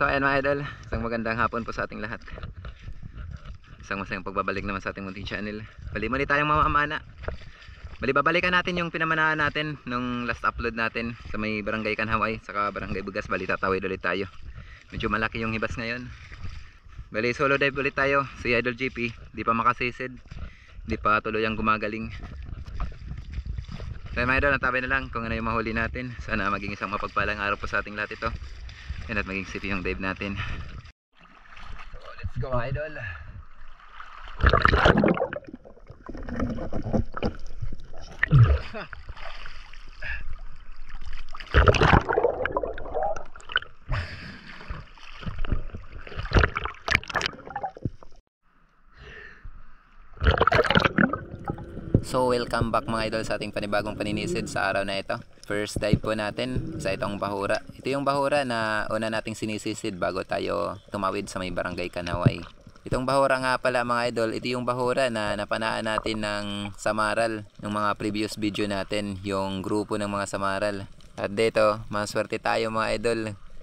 So ayan mga idol, isang magandang hapon po sa ating lahat. Isang masayang pagbabalik naman sa ating munting channel. Bali muli tayong mamamana. Bali babalikan natin yung pinamanahan natin nung last upload natin sa may barangay Kanhaway saka barangay Bugas. Bali tatawid ulit tayo. Medyo malaki yung hibas ngayon. Bali solo dive ulit tayo. Si Idol GP di pa makasisid, di pa tuluyang gumagaling. Kaya mga idol, natabay na lang kung ano yung mahuli natin. Sana maging isang mapagpalang araw po sa ating lahat ito. Yan at maging safe yung dive natin. So, let's go mga idol. So welcome back mga idol sa ating panibagong paninisid sa araw na ito. First dive po natin sa itong bahura. Ito yung bahura na una nating sinisisid bago tayo tumawid sa may barangay Kanhaway. Itong bahura nga pala mga idol, ito yung bahura na napanaan natin ng Samaral ng mga previous video natin, yung grupo ng mga Samaral. At dito, maswerte tayo mga idol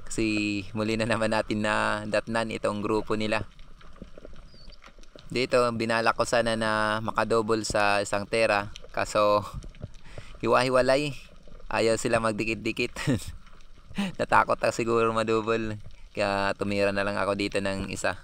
kasi muli na naman natin na datnan itong grupo nila. Dito, binalak ko sana na makadouble sa isang tera. Kaso, hiwa-hiwalay. Ayaw sila magdikit-dikit. Natakot ako siguro madouble. Kaya tumira na lang ako dito ng isa.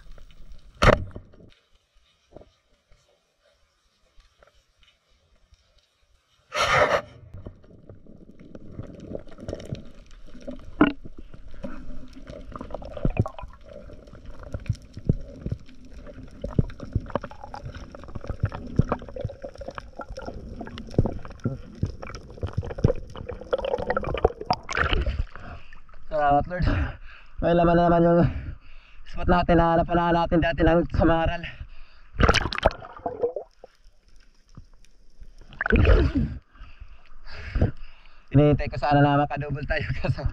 Salamat Lord. May laman na naman yung spot natin na napanahan natin dati ng Samaral. Hinihintay ko sana na makadouble tayo kaso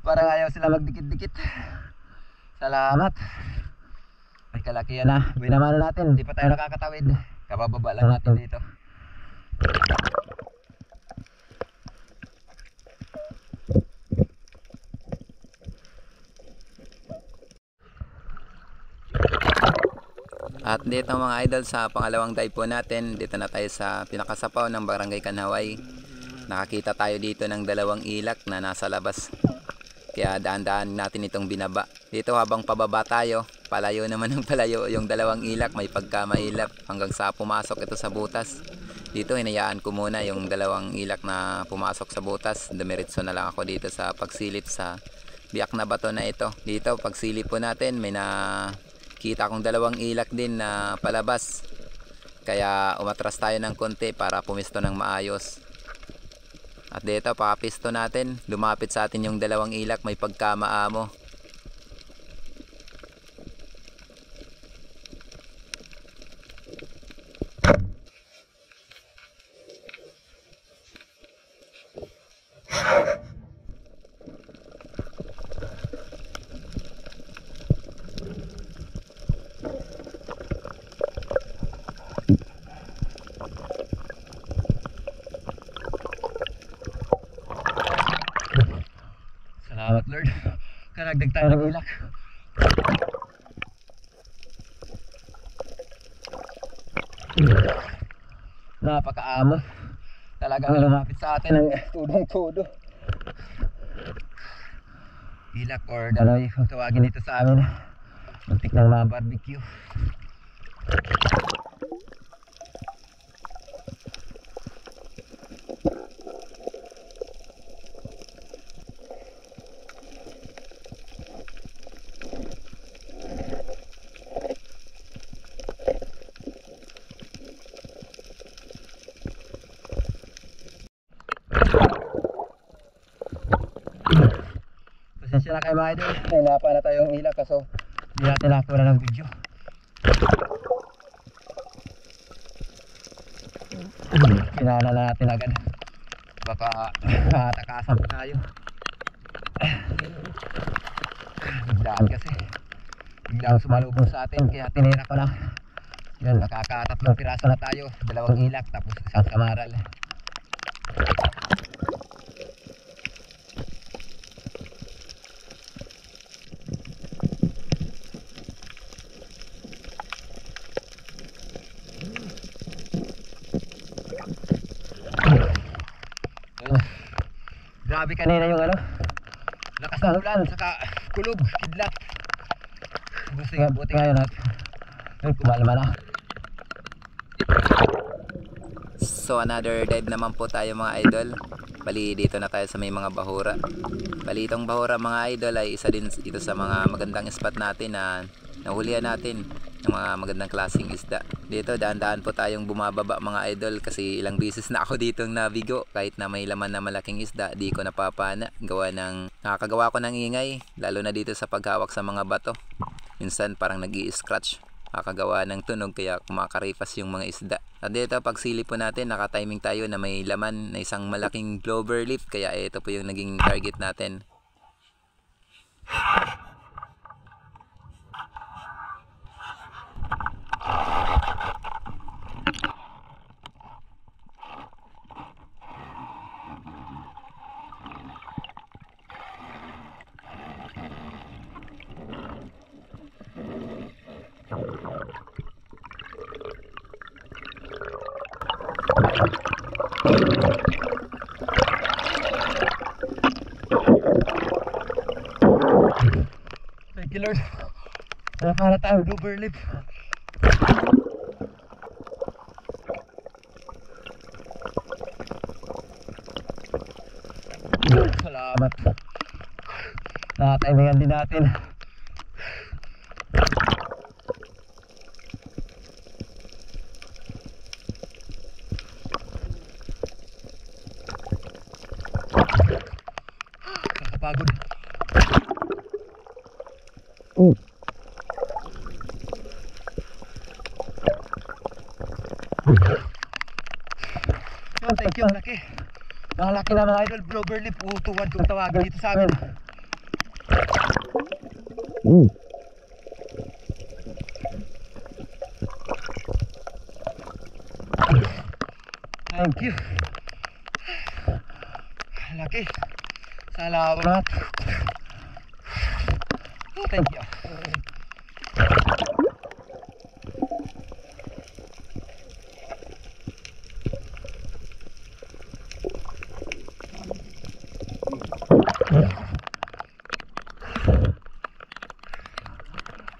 parang ayaw sila magdikit-dikit. Salamat. Ay kalakihan na. Binamano natin, hindi pa tayo nakakatawid. Kabababa lang natin dito. At dito mga idol, sa pangalawang dive po natin, dito na tayo sa pinakasapaw ng barangay Kanhaway. Nakakita tayo dito ng dalawang ilak na nasa labas. Kaya daan-daan natin itong binaba. Dito habang pababa tayo, palayo naman ng palayo yung dalawang ilak, may pagkamailap hanggang sa pumasok ito sa butas. Dito hinayaan ko muna yung dalawang ilak na pumasok sa butas. Dumiretso na lang ako dito sa pagsilip sa biyak na bato na ito. Dito pagsilip po natin, may kita kong dalawang ilak din na palabas. Kaya umatras tayo ng konti para pumisto ng maayos. At dito papisto natin, lumapit sa atin yung dalawang ilak, may pagkamaamo. Salamat Lord. Karagdag tayo ng ilak. Napakaamo. Talagang lumapit sa atin ng tudong-tudo. Ilak or daloy kung tawagin ito sa amin. Muntik ng mga barbecue. Pasensya na kayo mga idol, hinapa na tayong ilak kaso hindi natin nakuha ng video. Kinala na natin agad, baka takasan pa tayo. Biglaan kasi, biglang sumalubong sa atin kaya tinira ko na. Yan, nakakatatlong piraso na tayo, dalawang ilak tapos isang Samaral. Grabe kanina yung ano, lakas ng ulan, saka kulog, kidlat. Buti ngayon at yun, kumalma na. So another dive naman po tayo mga idol. Bali dito na tayo sa may mga bahura. Bali itong bahura mga idol ay isa din dito sa mga magandang spot natin na nahulihan natin ng mga magandang klaseng isda. Dito daan-daan po tayong bumababa mga idol kasi ilang beses na ako ditong nabigo. Kahit na may laman na malaking isda, di ko napapana. Nakakagawa ko ng ingay, lalo na dito sa paghawak sa mga bato. Minsan parang nag-i-scratch, kakagawa ng tunog kaya kumakaripas yung mga isda. At dito pagsilip po natin, nakatiming tayo na may laman na isang malaking clover leaf, kaya ito po yung naging target natin. Thank you Lord. Nakakala tayo clover leaf. Salamat. Nakatimingan din natin. Nakakapagod. Thank you, laki. Nakalaki na mga idol, clover leaf, utuwan kung tawagan dito sa amin. Thank you. Laki. Salamat. Thank you.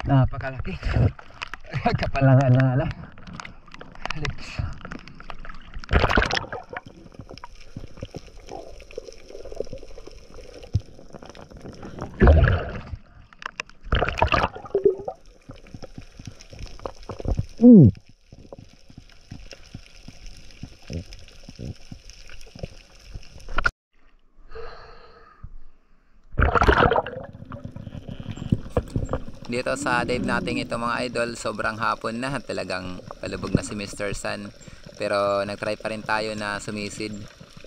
Napakalaki. Kapalangan na ala. Lips. Dito sa dive natin ito mga idol, sobrang hapon na, talagang palubog na si Mr. Sun. Pero nagtry pa rin tayo na sumisid.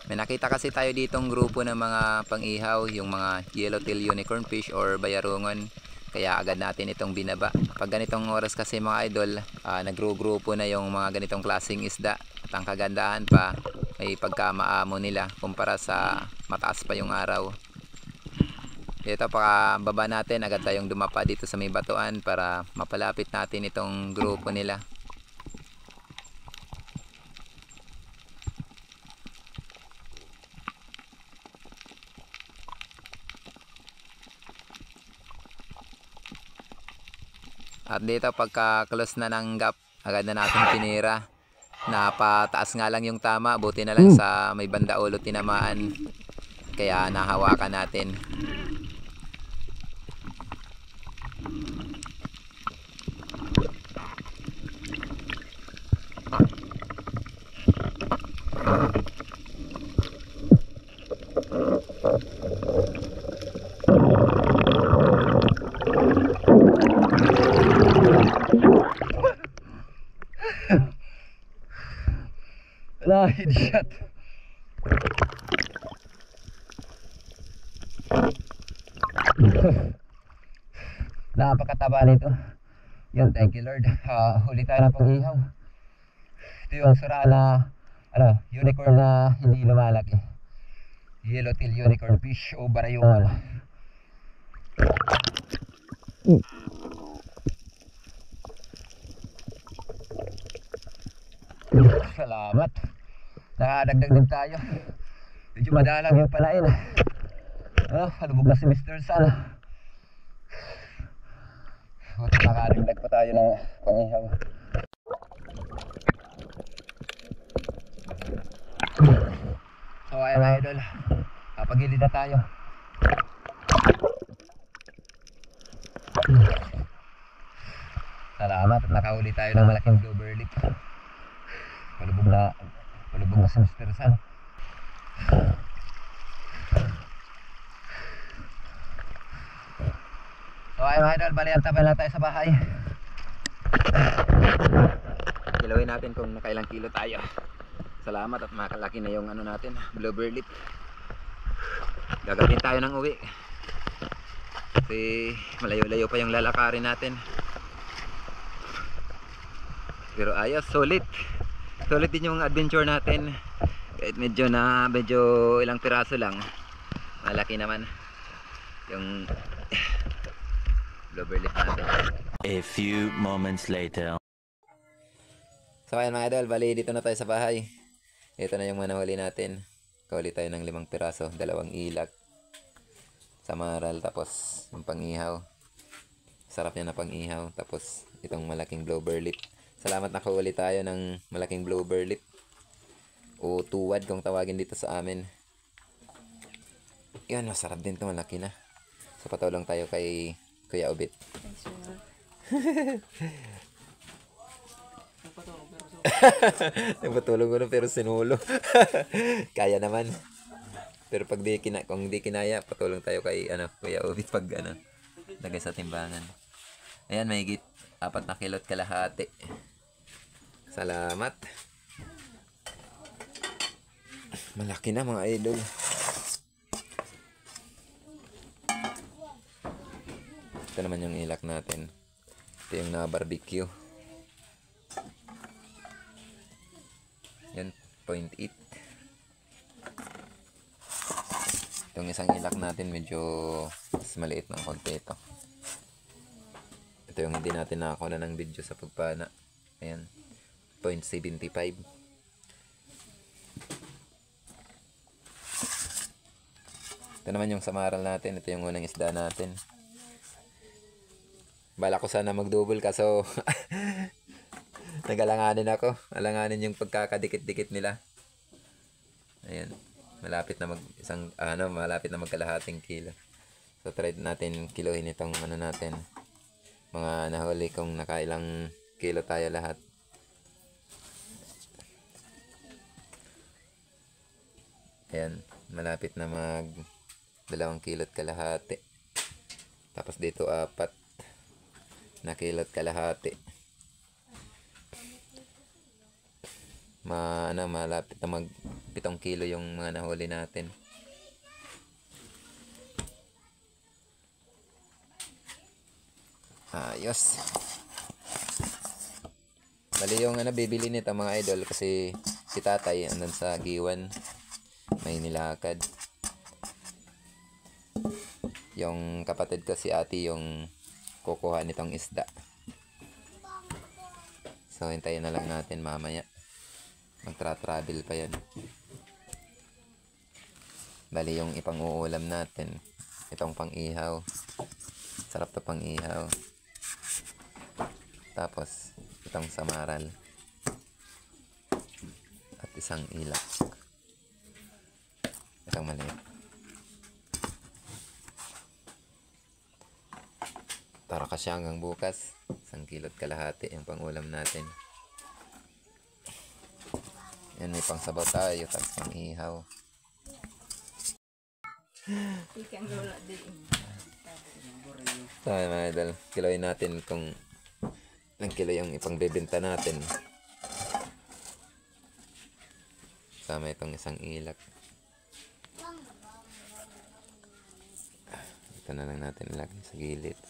May nakita kasi tayo ditong grupo ng mga pang-ihaw, yung mga yellowtail unicorn fish or bayarungon. Kaya agad natin itong binaba. Pag ganitong oras kasi mga idol, nagro-grupo na yung mga ganitong klaseng isda. At ang kagandahan pa, may pagkamaamo nila kumpara sa mataas pa yung araw. Dito baba natin, agad tayong dumapa dito sa may batuan para mapalapit natin itong grupo nila. At dito pagka close na ng gap, agad na natin tinira. Napataas nga lang yung tama, buti na lang sa may banda ulo tinamaan. Kaya nahawakan natin. Wala, headshot. Napakataba nito. Yun, thank you Lord. Huli tayo ng pang-ihaw. Ito yung sura na unicorn na hindi lumalaki. Yellowtail unicorn fish o barayungan. Salamat. Nakadagdag din tayo. Medyo madalang yung palain. Halubog na si Mr. Sun. Nakarimdag pa tayo ng pangihaw. So ayan mga idol, kapagilid na tayo. Salamat at nakahuli tayo ng malaking bloober lip. Palubog na si Mr. Sun. So ayun mga idol, bali antabay lang tayo sa bahay. Kilawin natin kung nakailang kilo tayo. Salamat at makalaki na yung ano natin, bloober lip. Gagawin tayo ng uwi kasi malayo-layo pa yung lalakarin natin. Pero ayos, solid din yung adventure natin. Kahit medyo ilang piraso lang, malaki naman yung bloober lip natin. A few moments later. So ayan mga idol, bali dito na tayo sa bahay. Ito na yung mga nahuli natin. Kahuli tayo ng 5 piraso, 2 ilak, samaral, tapos yung pangihaw. Sarap niya na pangihaw. Tapos itong malaking bloober lip. Salamat nakahuli tayo ng malaking bloober lip. O tuwad kung tawagin dito sa amin. Yan, masarap din ito, malaki na. So patulong tayo kay Kuya Obit. Nagpatulong ko na pero sinulo. Kaya naman. Pero pag kung di kinaya, patulong tayo kay Kuya Obit pag lagay sa timbangan. Ayan, may higit 4 na kilot kalahati. Salamat. Malaki na mga idol. Ito naman yung ilak natin. Ito yung na-barbecue. Yan, 0.8. Itong isang ilak natin medyo mas maliit ng konti ito. Ito yung hindi natin nakakuha ng video sa pagpana. Ayan, 0.75. Ito naman yung samaral natin. Ito yung unang isda natin. Bala ko sana mag-double kaso nagalanganin ako. Alanganin yung pagkakadikit-dikit nila. Ayan. Malapit na magkalahating kilo. So try natin kilohin itong natin. Mga nahuli kung nakailang kilo tayo lahat. Ayan. Malapit na 2 kilot kalahati. Tapos dito 4 na kilot kalahati. Malapit na 7 kilo yung mga nahuli natin. Ayos. Bali yung bibili nito mga idol kasi si tatay andun sa Giwan, may nilakad. Yung kapatid ko si ate yung kukuha nitong isda. So hintayin na lang natin mamaya. Magtra-travel pa yan. Bali yung ipang-uulam natin, itong pang-ihaw. Sarap to pang-ihaw. Tapos itong samaral at isang ilak. Itong maliit. Tara kasi hanggang bukas. 1 kilot kalahati yung pang-ulam natin. Yan, may pang-sabaw tayo, tapos pang-ihaw. So mga idol, kiloin natin kung ilang kilo yung ipang-bebenta natin. Sama itong isang ilak. Ito na lang natin ilagay sa gilid.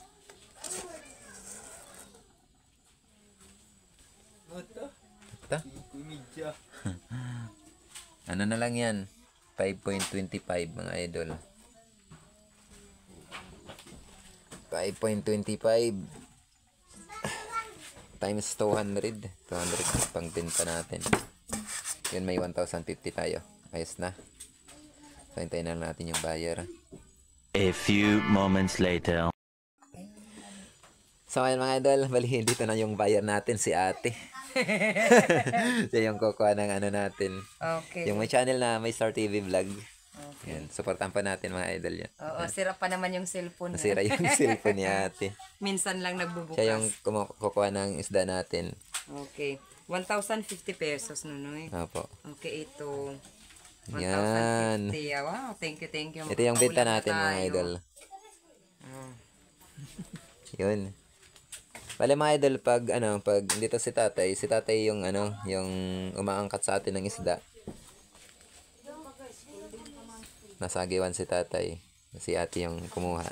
Ito? Ano na lang yan? 5.25 mga idol. 5.25 times 200 pang benta natin. Yun, may 1,050 tayo. Ayos na. So hintayin na natin yung buyer. A few moments later. So ngayon mga idol, bali dito na yung buyer natin, si ate. Siya yung kukuha ng ano natin. Okay. Yung may channel na may Star TV Vlog. Okay. Yan, supportan pa natin mga idol yan. Oo, sira pa naman yung cellphone. Nasira yung cellphone ni ate. Minsan lang nagbubukas. Siya yung kukuha ng isda natin. Okay. 1,050 pesos, Nunoy. Opo. Okay, ito. Yan. 1,050. Wow, thank you, thank you. Ito yung benta Makakaulam na natin mga tayo. idol. Oh. Yun. Bale mga idol, pag dito si tatay yung yung umaangkat sa atin ng isda. Nasagiwan si tatay. Si ate yung kumuha.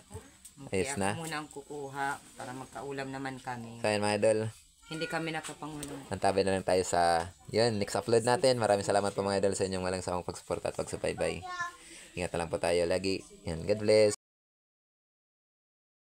Okay, Ayos na. ako muna ang kukuha para magkaulam naman kami. So yun mga idol, Hindi kami nakapangulo. antabay na lang tayo sa yun, next upload natin. Maraming salamat po mga idol sa inyong walang sawang pagsuporta at pagsubaybay. Ingat na lang po tayo lagi. Yan, God bless.